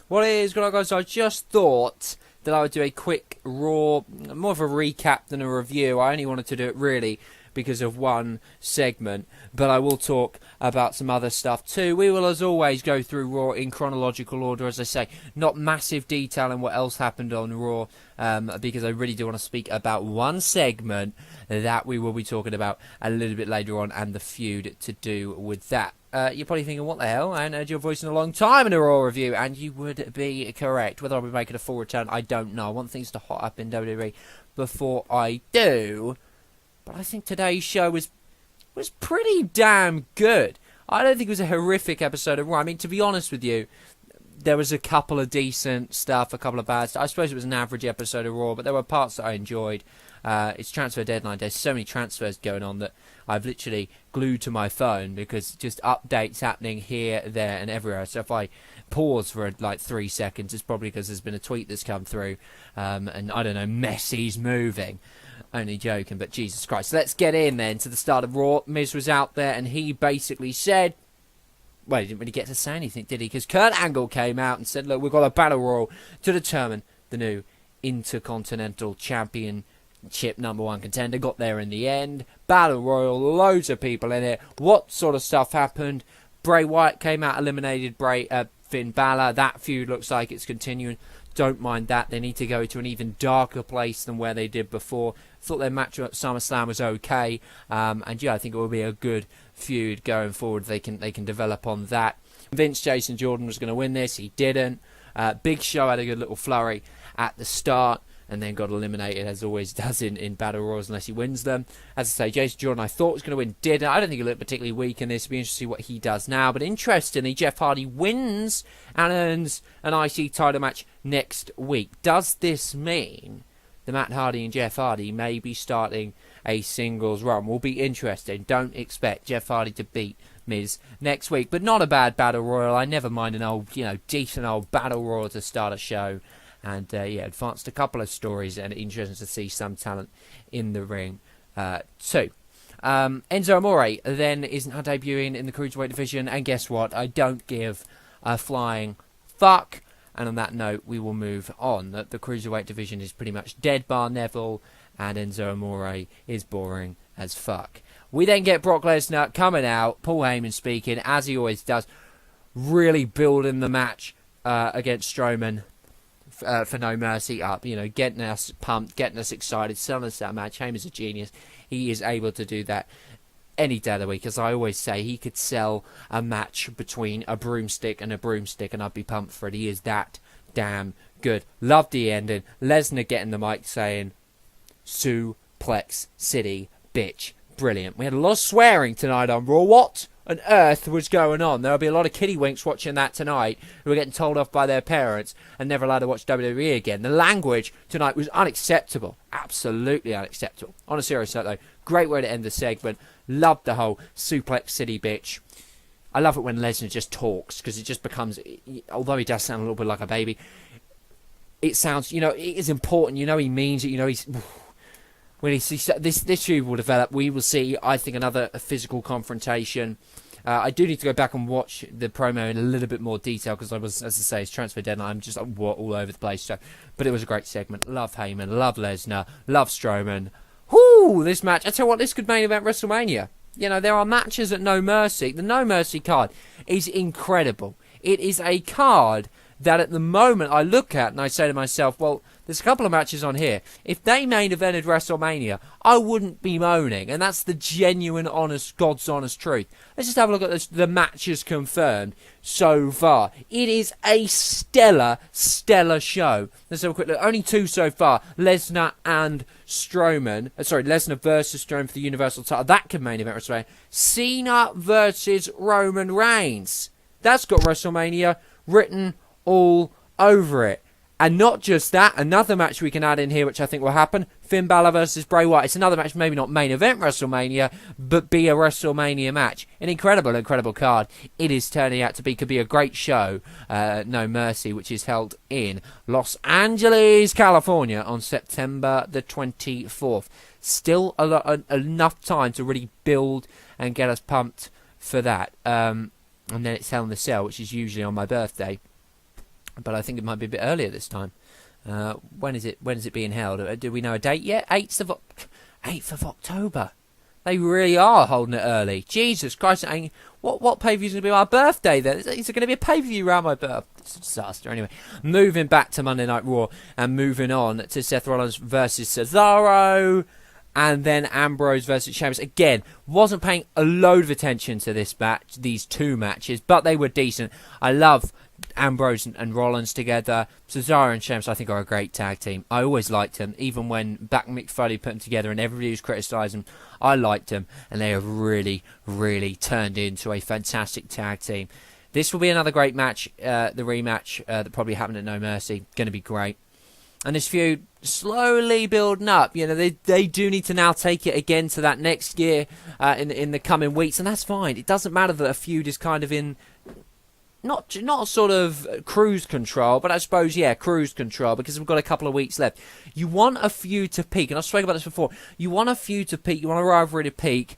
What it is, good guys, I just thought that I would do a quick Raw, more of a recap than a review. I only wanted to do it really because of one segment, but I will talk about some other stuff too. We will, as always, go through Raw in chronological order, as I say, not massive detail in what else happened on Raw, because I really do want to speak about one segment that we will be talking about a little bit later on, and the feud to do with that. You're probably thinking, what the hell? I haven't heard your voice in a long time in a Raw review, and you would be correct. Whether I'll be making a full return, I don't know. I want things to hot up in WWE before I do. But I think today's show was pretty damn good. I don't think it was a horrific episode of Raw. I mean, to be honest with you, there was a couple of decent stuff, a couple of bad stuff. I suppose it was an average episode of Raw, but there were parts that I enjoyed. It's transfer deadline. There's so many transfers going on that I've literally glued to my phone because just updates happening here, there, and everywhere. So if I pause for like 3 seconds, it's probably because there's been a tweet that's come through, and I don't know, Messi's moving. Only joking, but Jesus Christ. Let's get in then to the start of Raw. Miz was out there and he basically said, well, he didn't really get to say anything, did he? Because Kurt Angle came out and said, look, we've got a battle royal to determine the new Intercontinental Championship #1 contender. Got there in the end. Battle royal, loads of people in it. What sort of stuff happened? Bray Wyatt came out, eliminated Finn Balor. That feud looks like it's continuing. Don't mind that. They need to go to an even darker place than where they did before. Thought their match at SummerSlam was okay, and yeah, I think it will be a good feud going forward. They can develop on that. Convinced Jason Jordan was going to win this. He didn't. Big Show had a good little flurry at the start, and then got eliminated, as always does in Battle Royals, unless he wins them. As I say, Jason Jordan, I thought was going to win, didn't. I don't think he looked particularly weak in this. It'll be interesting to see what he does now. But interestingly, Jeff Hardy wins and earns an IC title match next week. Does this mean that Matt Hardy and Jeff Hardy may be starting a singles run? Will be interesting. Don't expect Jeff Hardy to beat Miz next week. But not a bad Battle Royal. I never mind an old, decent old Battle Royal to start a show. And, advanced a couple of stories, and interesting to see some talent in the ring, too. Enzo Amore then is now debuting in the Cruiserweight division, and guess what? I don't give a flying fuck. And on that note, we will move on. The Cruiserweight division is pretty much dead bar Neville, and Enzo Amore is boring as fuck. We then get Brock Lesnar coming out, Paul Heyman speaking, as he always does, really building the match against Strowman. For No Mercy up, getting us pumped, getting us excited, selling us that match. Heyman's a genius. He is able to do that any day of the week. As I always say, he could sell a match between a broomstick and I'd be pumped for it. He is that damn good. Love the ending. Lesnar getting the mic saying, Suplex City, bitch. Brilliant. We had a lot of swearing tonight on Raw. What on earth was going on? There'll be a lot of kiddie winks watching that tonight who are getting told off by their parents and never allowed to watch WWE again. The language tonight was unacceptable. Absolutely unacceptable. On a serious note, though, great way to end the segment. Loved the whole Suplex City bitch. I love it when Lesnar just talks, because it just becomes, although he does sound a little bit like a baby, it sounds, it is important. He means it. He's... When he sees this feud will develop, we will see, I think, another physical confrontation. I do need to go back and watch the promo in a little bit more detail, because I was, as I say, it's transfer deadline. I'm just all over the place. But it was a great segment. Love Heyman, love Lesnar, love Strowman. Whoo! This match, I tell you what, this could main event WrestleMania. There are matches at No Mercy. The No Mercy card is incredible. It is a card that at the moment I look at and I say to myself, well, there's a couple of matches on here. If they main evented WrestleMania, I wouldn't be moaning. And that's the genuine, honest, God's honest truth. Let's just have a look at the matches confirmed so far. It is a stellar show. Let's have a quick look. Only 2 so far. Lesnar and Strowman. Lesnar versus Strowman for the Universal title. That can main event WrestleMania. Cena versus Roman Reigns. That's got WrestleMania written all over it. And not just that, another match we can add in here, which I think will happen, Finn Balor versus Bray Wyatt. It's another match, maybe not main event WrestleMania, but be a WrestleMania match. An incredible card. It is turning out to be, could be a great show, No Mercy, which is held in Los Angeles, California on September the 24th. Still enough time to really build and get us pumped for that. And then it's Hell in the Cell, which is usually on my birthday. but I think it might be a bit earlier this time. When is it? When is it being held? Do we know a date yet? 8th of October. They really are holding it early. Jesus Christ! What pay-per-view is going to be my birthday then? Is it going to be a pay-per-view around my birthday? It's a disaster. Anyway, moving back to Monday Night Raw and moving on to Seth Rollins versus Cesaro, and then Ambrose versus Sheamus. Again, wasn't paying a load of attention to this match, these two matches, but they were decent. I love Ambrose and Rollins together. Cesaro and Sheamus, I think, are a great tag team. I always liked them, even when back Mick Foley put them together and everybody was criticising them. I liked them, and they have really, really turned into a fantastic tag team. This will be another great match, the rematch that probably happened at No Mercy. Going to be great. And this feud slowly building up. You know, they do need to now take it again to that next gear in the coming weeks, and that's fine. It doesn't matter that a feud is kind of in not sort of cruise control, but I suppose, yeah, cruise control, because we've got a couple of weeks left. You want a feud to peak, and I've spoken about this before. You want a feud to peak, you want a rivalry to peak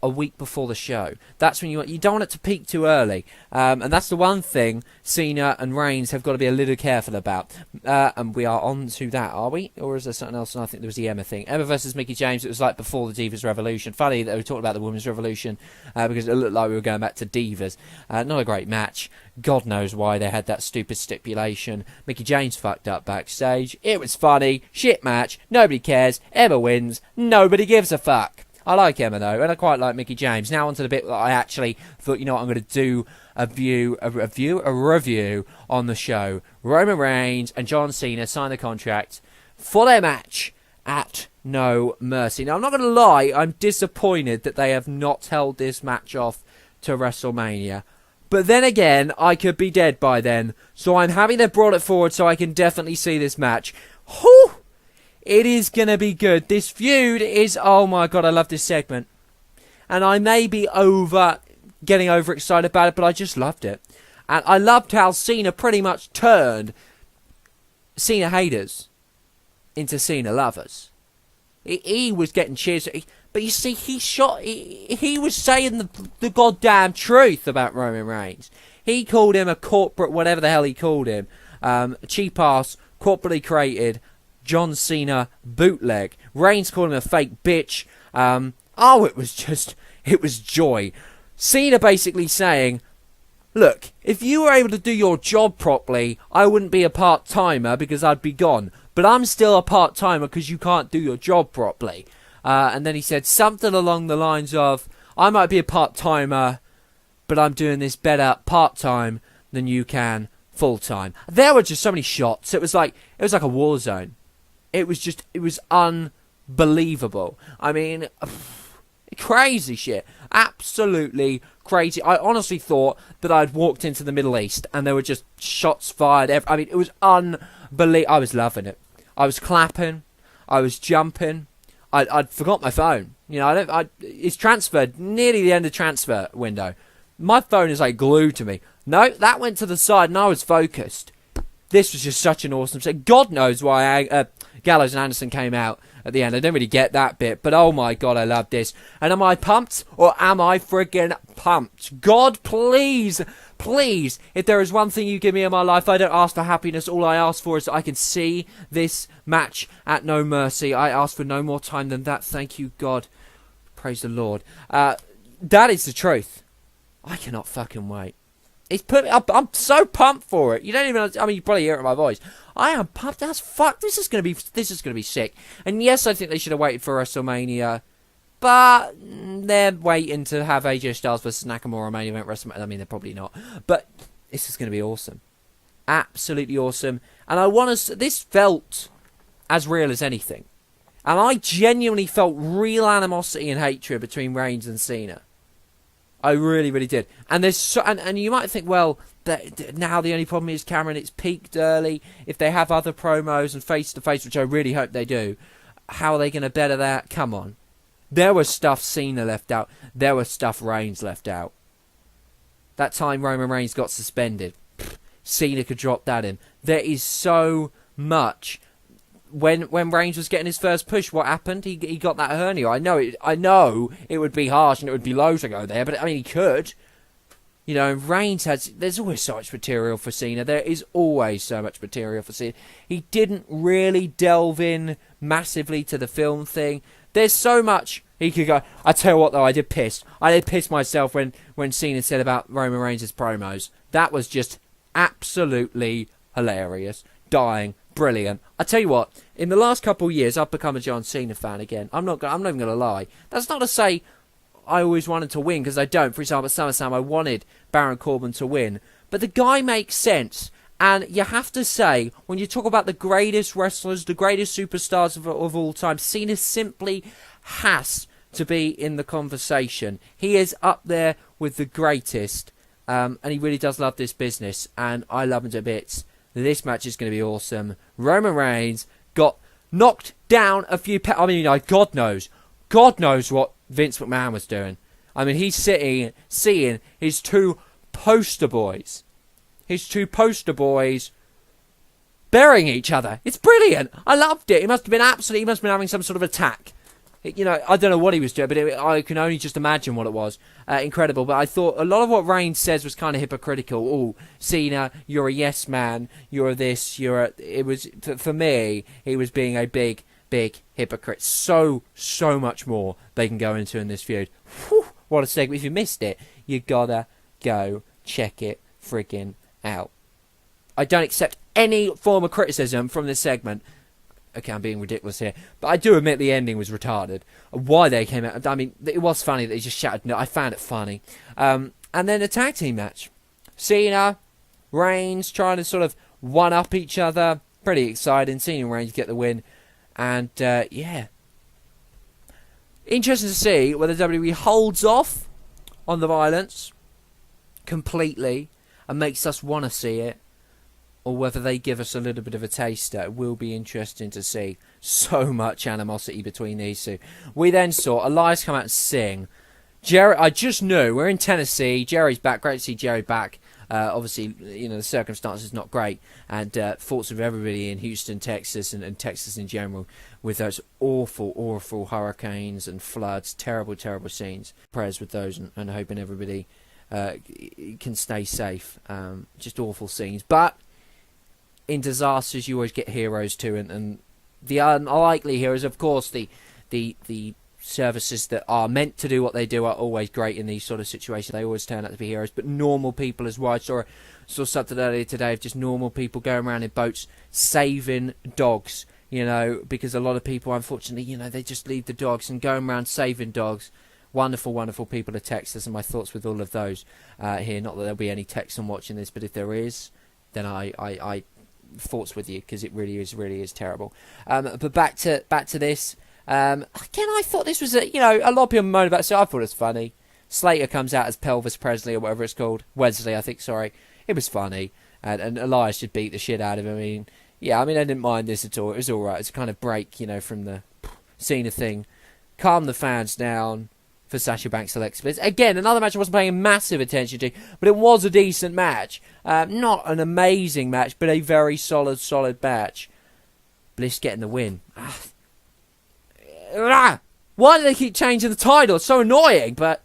a week before the show. That's when you don't want it to peak too early. And that's the one thing Cena and Reigns have got to be a little careful about. And we are on to that, are we? Or is there something else? And I think there was the Emma thing. Emma versus Mickie James, it was like before the Divas Revolution. Funny that we talked about the Women's Revolution, because it looked like we were going back to Divas. Not a great match. God knows why they had that stupid stipulation. Mickie James fucked up backstage. It was funny. Shit match. Nobody cares. Emma wins. Nobody gives a fuck. I like Emma though, and I quite like Mickie James. Now onto the bit that I actually thought, you know what, I'm going to do a review on the show. Roman Reigns and John Cena sign the contract for their match at No Mercy. Now I'm not going to lie, I'm disappointed that they have not held this match off to WrestleMania. But then again, I could be dead by then, so I'm happy they brought it forward so I can definitely see this match. Whew! It is going to be good. This feud is... Oh my God, I love this segment. And I may be getting overexcited about it, but I just loved it. And I loved how Cena pretty much turned Cena haters into Cena lovers. He was getting cheers. But you see, he was saying the goddamn truth about Roman Reigns. He called him a corporate, whatever the hell he called him. Cheap ass, corporately created John Cena bootleg. Reigns called him a fake bitch. It was joy. Cena basically saying, look, if you were able to do your job properly, I wouldn't be a part-timer because I'd be gone. But I'm still a part-timer because you can't do your job properly. And then he said something along the lines of, I might be a part-timer, but I'm doing this better part-time than you can full-time. There were just so many shots. It was like a war zone. It was unbelievable. I mean, crazy shit. Absolutely crazy. I honestly thought that I'd walked into the Middle East and there were just shots fired. I mean, it was unbelievable. I was loving it. I was clapping. I was jumping. I'd forgot my phone. You know, it's transferred, nearly the end of transfer window. My phone is like glued to me. No, that went to the side and I was focused. This was just such an awesome set. God knows why Gallows and Anderson came out at the end. I don't really get that bit, but oh my God, I love this. And am I pumped or am I friggin' pumped? God, please, please, if there is one thing you give me in my life, I don't ask for happiness. All I ask for is that I can see this match at No Mercy. I ask for no more time than that. Thank you, God. Praise the Lord. That is the truth. I cannot fucking wait. I'm so pumped for it. You don't even. I mean, you probably hear it in my voice. I am pumped as fuck. This is gonna be sick. And yes, I think they should have waited for WrestleMania, but they're waiting to have AJ Styles versus Nakamura main event WrestleMania. I mean, they're probably not. But this is gonna be awesome. Absolutely awesome. And I want to. This felt as real as anything, and I genuinely felt real animosity and hatred between Reigns and Cena. I really, really did. And there's and you might think, well, now the only problem is, Cameron, it's peaked early. If they have other promos and face-to-face, which I really hope they do, how are they going to better that? Come on. There was stuff Cena left out. There was stuff Reigns left out. That time Roman Reigns got suspended, Cena could drop that in. There is so much. When Reigns was getting his first push, what happened? He got that hernia. I know it would be harsh and it would be low to go there, but I mean he could. You know, Reigns there's always so much material for Cena. There is always so much material for Cena. He didn't really delve in massively to the film thing. There's so much he could go. I tell you what, though, I did piss myself when Cena said about Roman Reigns' promos. That was just absolutely hilarious. Dying. Brilliant. I tell you what, in the last couple of years, I've become a John Cena fan again. I'm not even going to lie. That's not to say I always wanted to win, because I don't. For example, at SummerSlam, I wanted Baron Corbin to win. But the guy makes sense. And you have to say, when you talk about the greatest wrestlers, the greatest superstars of all time, Cena simply has to be in the conversation. He is up there with the greatest. And he really does love this business. And I love him to bits. This match is going to be awesome. Roman Reigns got knocked down a few... God knows what Vince McMahon was doing. I mean, he's seeing his two poster boys burying each other. It's brilliant. I loved it. He must have been having some sort of attack. You know, I don't know what he was doing, but I can only just imagine what it was. Incredible. But I thought a lot of what Reigns says was kind of hypocritical. Oh, Cena, you're a yes man. You're this. It was, for me, he was being a big hypocrite. So much more they can go into in this feud. Whew, what a segment. If you missed it, you gotta go check it friggin' out. I don't accept any form of criticism from this segment. Okay, I'm being ridiculous here, but I do admit the ending was retarded. Why they came out, I mean, it was funny that he just shouted no. I found it funny. And then a tag team match. Cena, Reigns trying to sort of one-up each other. Pretty exciting. Cena and Reigns get the win. And, yeah. Interesting to see whether WWE holds off on the violence completely and makes us want to see it, or whether they give us a little bit of a taster. It will be interesting to see. So much animosity between these two. We then saw Elias come out and sing. Jerry, I just knew. We're in Tennessee. Jerry's back. Great to see Jerry back. Obviously, you know, the circumstances not great. And thoughts of everybody in Houston, Texas, and Texas in general, with those awful hurricanes and floods. Terrible scenes. Prayers with those, and hoping everybody can stay safe. Just awful scenes. But in disasters, you always get heroes too, and the unlikely heroes, of course, the services that are meant to do what they do are always great in these sort of situations. They always turn out to be heroes, but normal people as well. I saw something earlier today of just normal people going around in boats saving dogs, you know, because a lot of people, unfortunately, you know, they just leave the dogs and going around saving dogs. Wonderful people of Texas, and my thoughts with all of those here. Not that there'll be any Texan watching this, but if there is, then I thoughts with you, because it really is terrible. But back to this. Again, I thought this was a lot of people moan about it, so I thought it was funny. Slater comes out as Pelvis Presley or whatever it's called, Wesley, I think. Sorry, it was funny, and Elias should beat the shit out of him. I didn't mind this at all. It was all right. It's a kind of break, from the Cena thing. Calm the fans down for Sasha Banks Alexa Bliss. Again, another match I wasn't paying massive attention to, but it was a decent match. Not an amazing match, but a very solid match. Bliss getting the win. Why do they keep changing the title? It's so annoying, but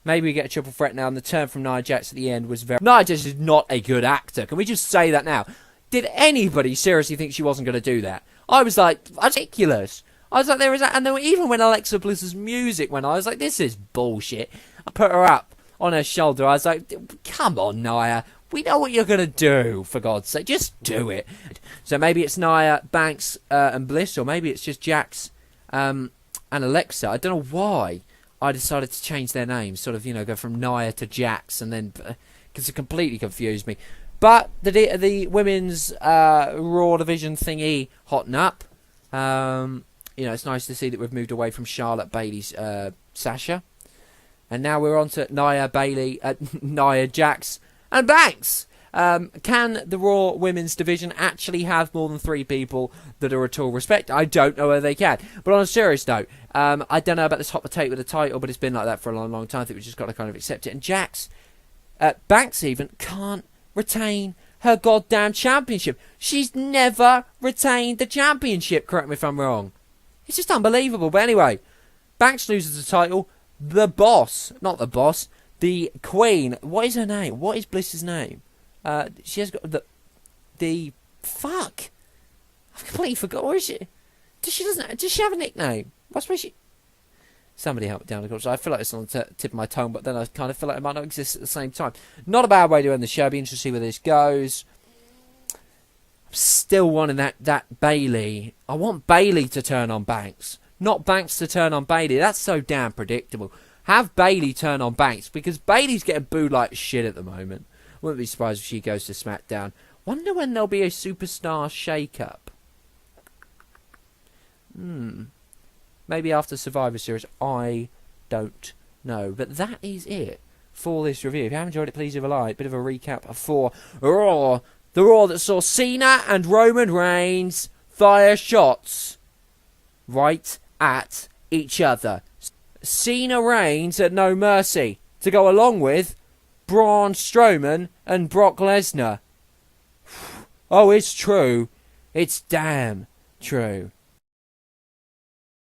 maybe we get a triple threat now, and the turn from Nia Jax at the end was very... Nia Jax is not a good actor. Can we just say that now? Did anybody seriously think she wasn't going to do that? I was like, ridiculous. I was like, there is that. And then even when Alexa Bliss's music went on, I was like, this is bullshit. I put her up on her shoulder. I was like, come on, Nia. We know what you're going to do, for God's sake. Just do it. So maybe it's Nia, Banks, and Bliss, or maybe it's just Jax and Alexa. I don't know why I decided to change their names. Sort of, go from Nia to Jax, and then... because it completely confused me. But the women's Raw division thingy hotting up. It's nice to see that we've moved away from Charlotte, Bayley's Sasha. And now we're on to Nia, Bayley, Nia, Jax, and Banks. Can the Raw women's division actually have more than 3 people that are at all respected? I don't know whether they can. But on a serious note, I don't know about this hot potato with the title, but it's been like that for a long time. I think we've just got to kind of accept it. And Jax, Banks even, can't retain her goddamn championship. She's never retained the championship, correct me if I'm wrong. It's just unbelievable. But anyway, Banks loses the title. The boss, not the boss, The Queen. What is her name? What is Bliss's name? She has got the fuck. I've completely forgot. Where is she? Does she have a nickname? What's where she? Somebody help me down the course. I feel like it's on the tip of my tongue, but then I kind of feel like it might not exist at the same time. Not a bad way to end the show. I'll be interested to see where this goes. I'm still wanting that Bayley. I want Bayley to turn on Banks, not Banks to turn on Bayley. That's so damn predictable. Have Bayley turn on Banks, because Bayley's getting booed like shit at the moment. Wouldn't be surprised if she goes to SmackDown. Wonder when there'll be a superstar shake-up. Maybe after Survivor Series. I don't know. But that is it for this review. If you have enjoyed it, please leave a like. Bit of a recap for Raw. The Raw that saw Cena and Roman Reigns fire shots right at each other. Cena Reigns at No Mercy to go along with Braun Strowman and Brock Lesnar. Oh, it's true. It's damn true.